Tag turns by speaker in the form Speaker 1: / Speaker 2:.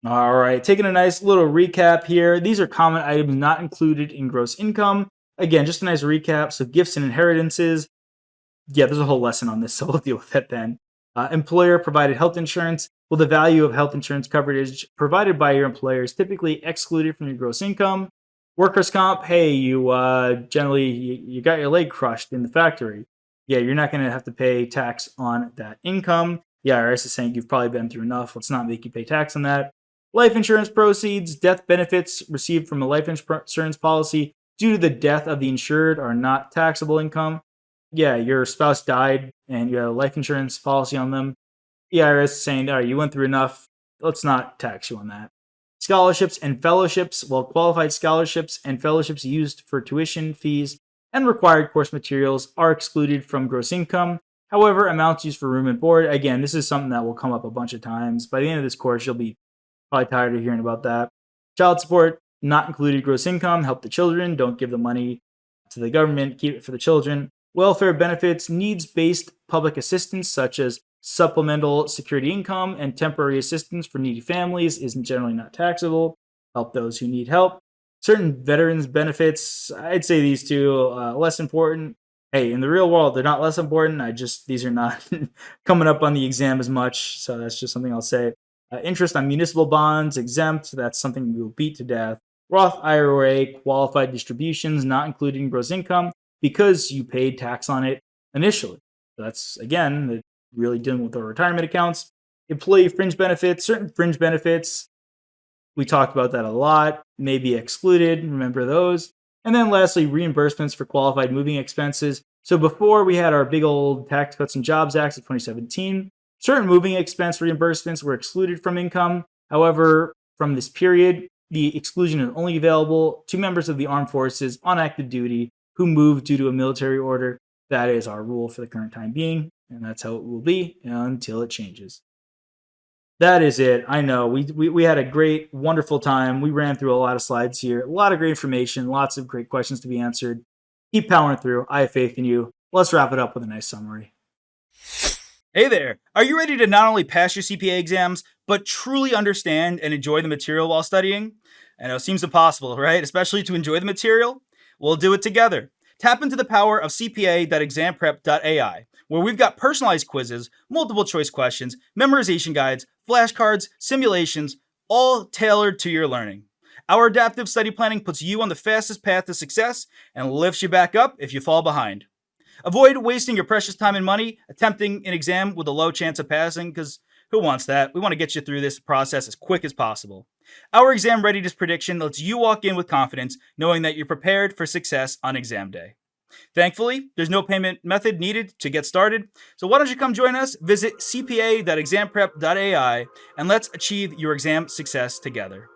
Speaker 1: All right, taking a nice little recap here. These are common items not included in gross income. Again, just a nice recap. So, gifts and inheritances. Yeah, there's a whole lesson on this, so we'll deal with that then. Employer provided health insurance. Well, the value of health insurance coverage provided by your employer is typically excluded from your gross income. Workers' comp, hey, you got your leg crushed in the factory. Yeah, you're not going to have to pay tax on that income. The IRS is saying you've probably been through enough. Let's not make you pay tax on that. Life insurance proceeds, death benefits received from a life insurance policy due to the death of the insured are not taxable income. Yeah, your spouse died and you have a life insurance policy on them. The IRS is saying, all right, you went through enough. Let's not tax you on that. Scholarships and fellowships, well, qualified scholarships and fellowships used for tuition, fees, and required course materials are excluded from gross income. However, amounts used for room and board, again, this is something that will come up a bunch of times. By the end of this course, you'll be probably tired of hearing about that. Child support, not included gross income. Help the children. Don't give the money to the government. Keep it for the children. Welfare benefits, needs-based public assistance such as supplemental security income and temporary assistance for needy families is generally not taxable. Help those who need help. Certain veterans benefits, I'd say these two less important. Hey, in the real world, they're not less important. These are not coming up on the exam as much, so that's just something I'll say. Interest on municipal bonds, exempt. That's something you'll beat to death. Roth IRA, qualified distributions, not including gross income because you paid tax on it initially. So that's, again, really dealing with our retirement accounts. Employee fringe benefits, certain fringe benefits. We talked about that a lot, may be excluded. Remember those. And then lastly, reimbursements for qualified moving expenses. So before we had our big old Tax Cuts and Jobs Act of 2017, certain moving expense reimbursements were excluded from income. However, from this period, the exclusion is only available to members of the armed forces on active duty who moved due to a military order. That is our rule for the current time being, and that's how it will be until it changes. That is it. I know. We had a great, wonderful time. We ran through a lot of slides here, a lot of great information, lots of great questions to be answered. Keep powering through. I have faith in you. Let's wrap it up with a nice summary. Hey there! Are you ready to not only pass your CPA exams, but truly understand and enjoy the material while studying? I know it seems impossible, right? Especially to enjoy the material? We'll do it together. Tap into the power of CPA.examprep.ai, where we've got personalized quizzes, multiple choice questions, memorization guides, flashcards, simulations, all tailored to your learning. Our adaptive study planning puts you on the fastest path to success and lifts you back up if you fall behind. Avoid wasting your precious time and money attempting an exam with a low chance of passing, because who wants that? We want to get you through this process as quick as possible. Our exam readiness prediction lets you walk in with confidence, knowing that you're prepared for success on exam day. Thankfully, there's no payment method needed to get started, so why don't you come join us? Visit cpa.examprep.ai and let's achieve your exam success together.